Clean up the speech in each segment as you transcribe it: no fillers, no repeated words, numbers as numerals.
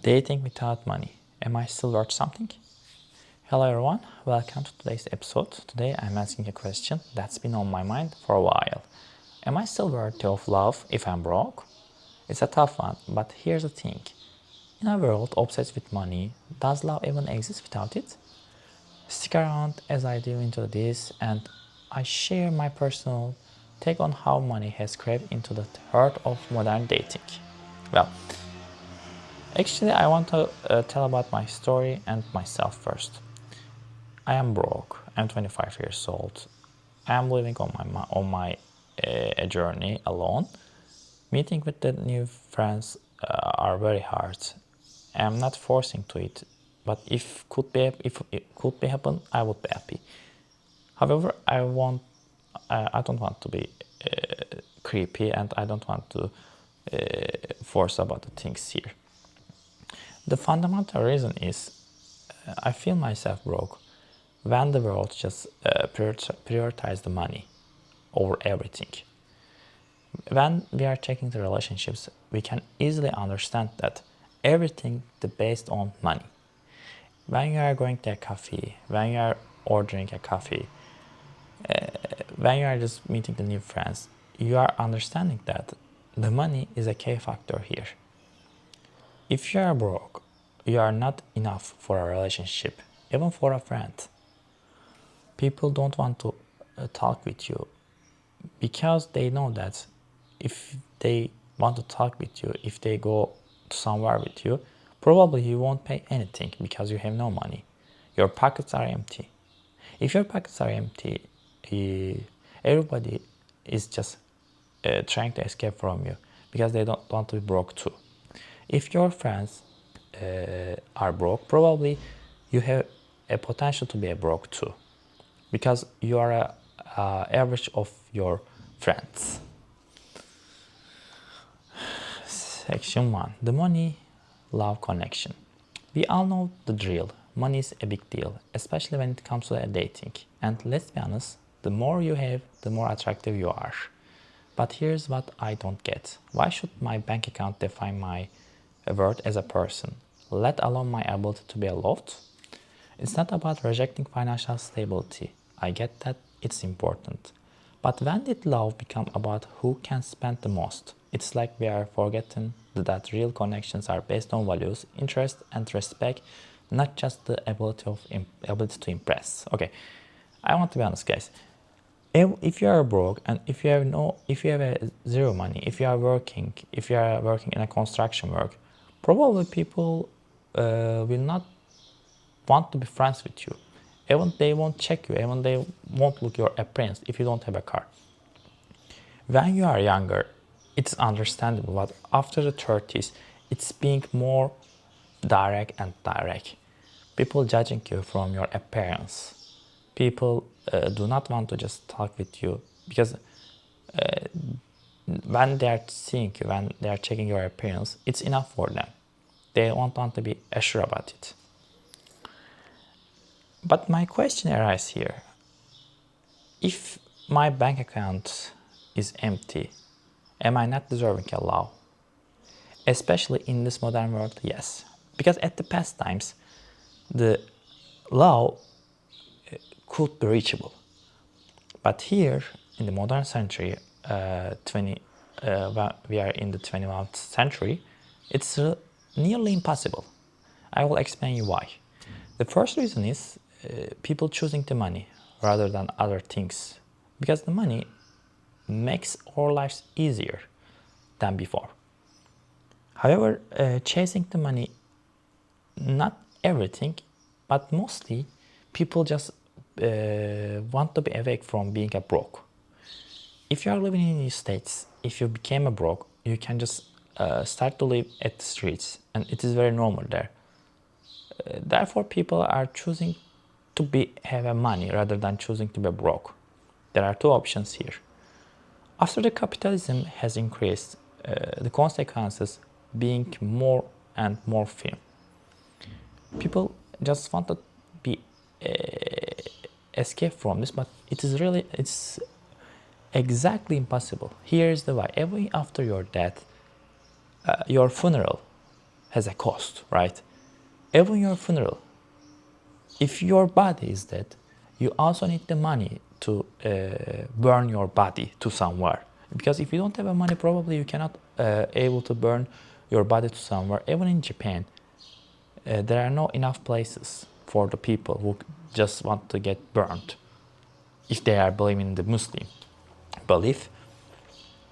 Dating without money. Am I still worth something? Hello everyone, welcome to today's episode. Today I'm asking a question that's been on my mind for a while. Am I still worthy of love if I'm broke? It's a tough one, but here's the thing. In a world obsessed with money, does love even exist without it? Stick around as I dive into this and I share my personal take on how money has crept into the heart of modern dating. Well, actually, I want to tell about my story and myself first. I am broke. I'm 25 years old. I am living on my journey alone. Meeting with the new friends are very hard. I'm not forcing to it, but if it could be happen, I would be happy. However, I don't want to be creepy, and I don't want to force about the things here. The fundamental reason is I feel myself broke when the world just prioritize the money over everything. When we are checking the relationships, we can easily understand that everything is based on money. When you are going to a cafe, when you are ordering a coffee, when you are just meeting the new friends, you are understanding that the money is a key factor here. If you are broke, you are not enough for a relationship, even for a friend. People don't want to talk with you because they know that if they want to talk with you, if they go somewhere with you, probably you won't pay anything because you have no money. Your pockets are empty. If your pockets are empty, everybody is just trying to escape from you because they don't want to be broke too. If your friends are broke, probably you have a potential to be a broke too, because you are a average of your friends. Section 1. The money-love connection. We all know the drill. Money is a big deal, especially when it comes to dating. And let's be honest, the more you have, the more attractive you are. But here's what I don't get. Why should my bank account define my worth as a person, let alone my ability to be loved? It's not about rejecting financial stability. I get that it's important. But when did love become about who can spend the most? It's like we are forgetting that real connections are based on values, interest, and respect, not just the ability to impress. Okay, I want to be honest, guys. If you are broke and if you have a zero money, if you are working in a construction work, probably people will not want to be friends with you. Even they won't check you, even they won't look your appearance if you don't have a car. When you are younger, it's understandable, but after the 30s, it's being more direct and direct. People judging you from your appearance. People do not want to just talk with you because when they are seeing you, when they are checking your appearance, it's enough for them. They don't want to be assured about it. But my question arises here. If my bank account is empty, am I not deserving a love? Especially in this modern world, yes. Because at the past times, the love could be reachable. But here, in the modern century, we are in the 21st century, it's nearly impossible. I will explain you why. The first reason is people choosing the money rather than other things, because the money makes our lives easier than before. However, chasing the money, not everything, but mostly people just want to be away from being a broke. If you are living in the States, if you became a broke, you can just start to live at the streets, and it is very normal there. Therefore, people are choosing to have a money rather than choosing to be broke. There are two options here. After the capitalism has increased, the consequences being more and more firm. People just want to be escape from this, but it's exactly impossible. Here is the why. Even after your death, your funeral has a cost, right? Even your funeral, if your body is dead, you also need the money to burn your body to somewhere. Because if you don't have a money, probably you cannot able to burn your body to somewhere. Even in Japan, there are not enough places for the people who just want to get burned, if they are believing the Muslim belief.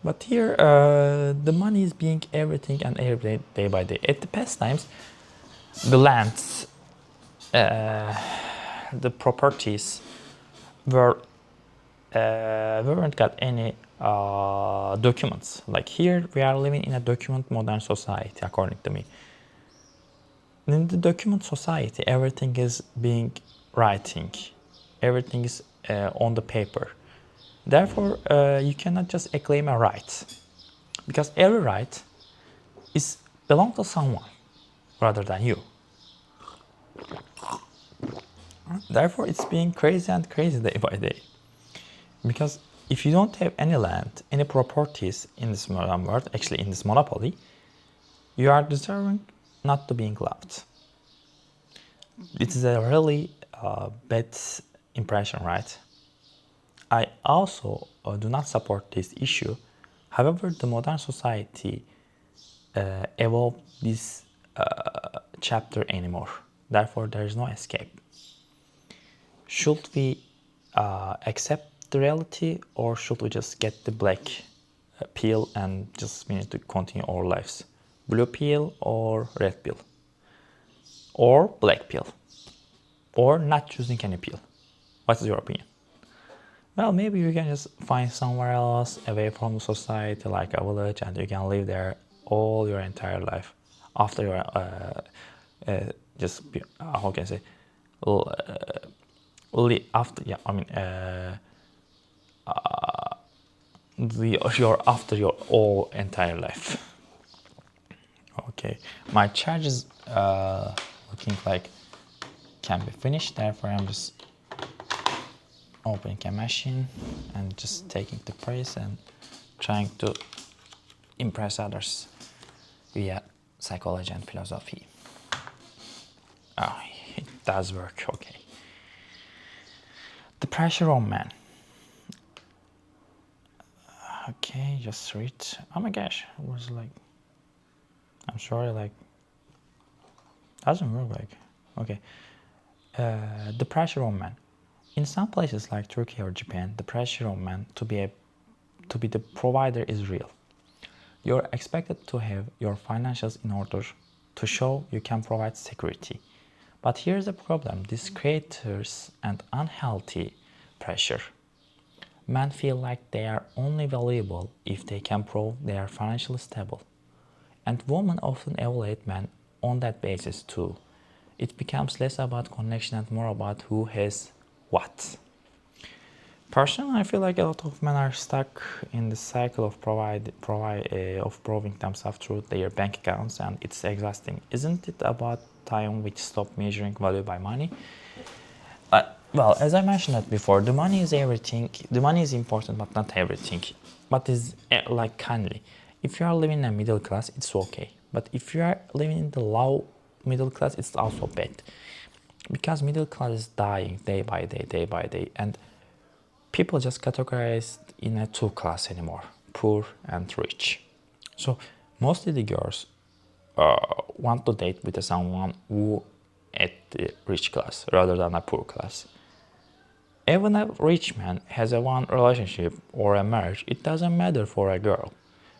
But here, the money is being everything and every day, day by day. At the past times, the lands, the properties were weren't got any documents. Like here, we are living in a document modern society, according to me. In the document society, everything is being writing, everything is on the paper. Therefore, you cannot just claim a right, because every right is belong to someone rather than you. Therefore, it's being crazy and crazy day by day. Because if you don't have any land, any properties in this modern world, actually in this monopoly, you are deserving not to being loved. It is a really bad impression, right? I also do not support this issue. However, the modern society evolved this chapter anymore. Therefore, there is no escape. Should we accept the reality, or should we just get the black pill and just we need to continue our lives? Blue pill or red pill? Or black pill? Or not choosing any pill? What is your opinion? Well, maybe you can just find somewhere else away from the society, like a village, and you can live there all your entire life after your how can I say, after, yeah, I mean after your all entire life. Okay, my charge is looking like can be finished. Therefore, I'm just opening a machine and just taking the praise and trying to impress others via psychology and philosophy. Oh, it does work. Okay. The pressure on man. Okay, just read. Oh my gosh, it was like, I'm sorry, like, doesn't work like, okay. The pressure on man. In some places like Turkey or Japan, the pressure on man to be the provider is real. You're expected to have your financials in order to show you can provide security. But here's the problem: this creates an unhealthy pressure. Men feel like they are only valuable if they can prove they are financially stable. And women often evaluate men on that basis too. It becomes less about connection and more about who has what. Personally, I feel like a lot of men are stuck in the cycle of proving themselves through their bank accounts, and it's exhausting. Isn't it about time we stop measuring value by money? Well, as I mentioned that before, the money is everything. The money is important, but not everything. But is like kindly, if you are living in a middle class, it's okay. But if you are living in the low middle class, it's also bad, because middle class is dying day by day, day by day, and people just categorized in a two class anymore: poor and rich. So mostly the girls want to date with someone who at the rich class rather than a poor class. Even a rich man has a one relationship or a marriage, it doesn't matter for a girl,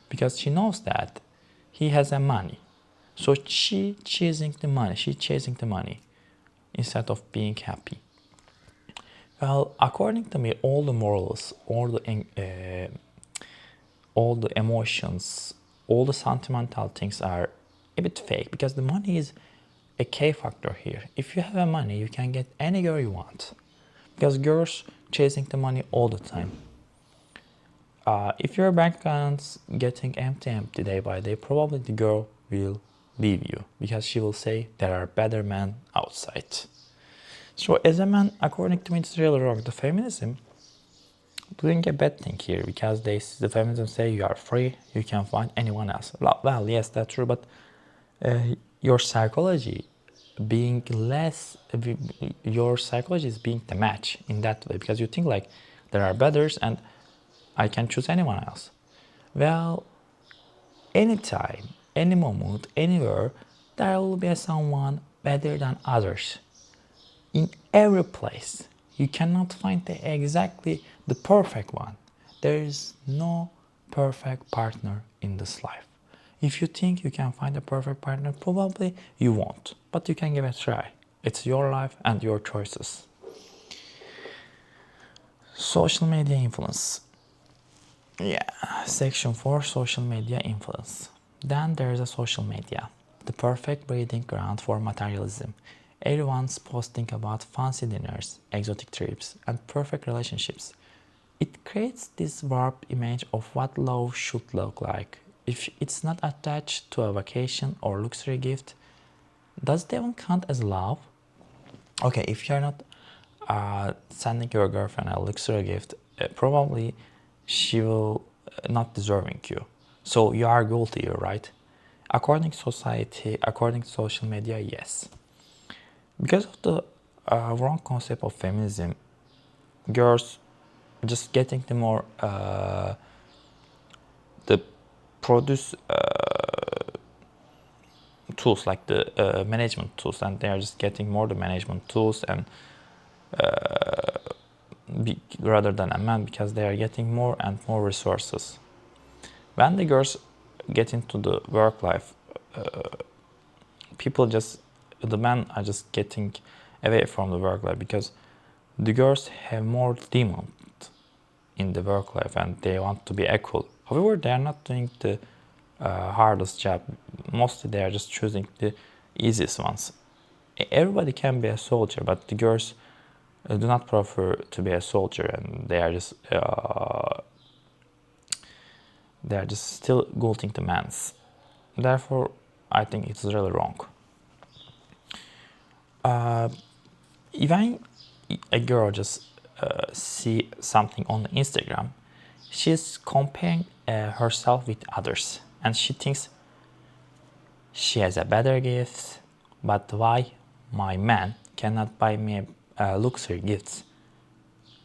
because she knows that he has a money. So she's chasing the money instead of being happy. Well, according to me, all the morals, all the emotions, all the sentimental things are a bit fake, because the money is a key factor here. If you have a money, you can get any girl you want, because girls chasing the money all the time. If your bank account's getting empty day by day, probably the girl will leave you, because she will say there are better men outside. So as a man, according to me, it's really wrong. The feminism doing a bad thing here, because the feminism say you are free, you can find anyone else. Well, yes, that's true, but your psychology being less, your psychology is being the match in that way, because you think like there are betters and I can choose anyone else. Well, anytime, any moment, anywhere, there will be someone better than others. In every place, you cannot find exactly the perfect one. There is no perfect partner in this life. If you think you can find a perfect partner, probably you won't, but you can give it a try. It's your life and your choices. Social media influence. Yeah, section 4, social media influence. Then there's a social media, the perfect breeding ground for materialism. Everyone's posting about fancy dinners, exotic trips, and perfect relationships. It creates this warped image of what love should look like. If it's not attached to a vacation or luxury gift, does it even count as love? Okay, if you're not sending your girlfriend a luxury gift, probably she will not deserving you. So you are guilty, right? According to society, according to social media, yes. Because of the wrong concept of feminism, girls just getting the more the produce tools, like the management tools, and they are just getting more the management tools and rather than a man, because they are getting more and more resources. When the girls get into the work life, people just, the men are just getting away from the work life, because the girls have more demand in the work life and they want to be equal. However, they are not doing the hardest job. Mostly they are just choosing the easiest ones. Everybody can be a soldier, but the girls do not prefer to be a soldier, and they are just still guilting the mans. Therefore, I think it's really wrong. Even a girl just see something on Instagram, she's comparing herself with others, and she thinks she has a better gift. But why my man cannot buy me luxury gifts?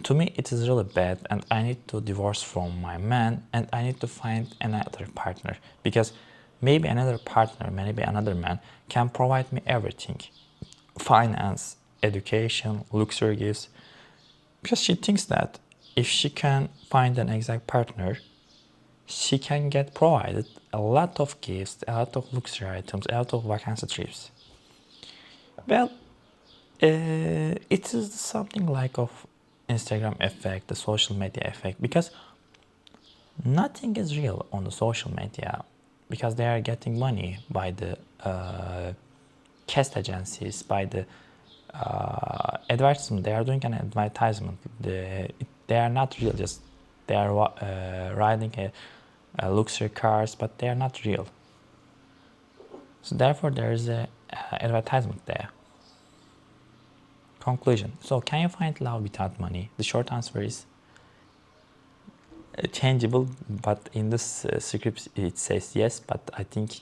To me, it is really bad, and I need to divorce from my man, and I need to find another partner, because maybe another partner, maybe another man can provide me everything: finance, education, luxury gifts, because she thinks that if she can find an exact partner, she can get provided a lot of gifts, a lot of luxury items, a lot of vacancy trips. Well, it is something like of Instagram effect, the social media effect, because nothing is real on the social media, because they are getting money by the cast agencies, by the advertisement. They are doing an advertisement. They are not real. Just they are riding a luxury cars, but they are not real. So therefore, there is a advertisement there. Conclusion. So can you find love without money? The short answer is changeable, but in this script it says yes, but I think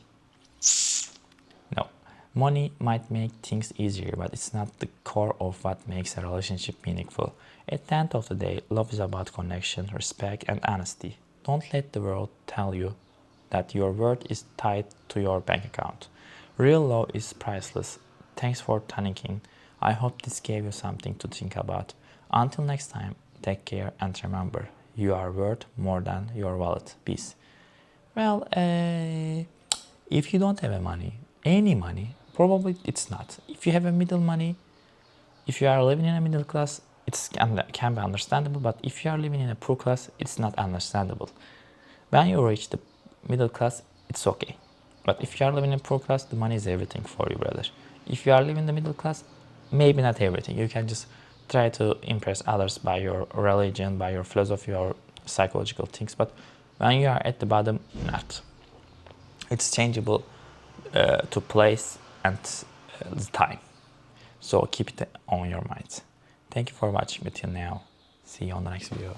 no. Money might make things easier, but it's not the core of what makes a relationship meaningful. At the end of the day, love is about connection, respect, and honesty. Don't let the world tell you that your worth is tied to your bank account. Real love is priceless. Thanks for tuning in. I hope this gave you something to think about. Until next time, take care and remember, you are worth more than your wallet. Peace. Well, if you don't have any money, probably it's not. If you have a middle money, if you are living in a middle class, it can be understandable, but if you are living in a poor class, it's not understandable. When you reach the middle class, it's okay. But if you are living in a poor class, the money is everything for you, brother. If you are living in the middle class, maybe not everything. You can just try to impress others by your religion, by your philosophy or psychological things. But when you are at the bottom, not. It's changeable to place and the time. So keep it on your mind. Thank you for watching until now. See you on the next video.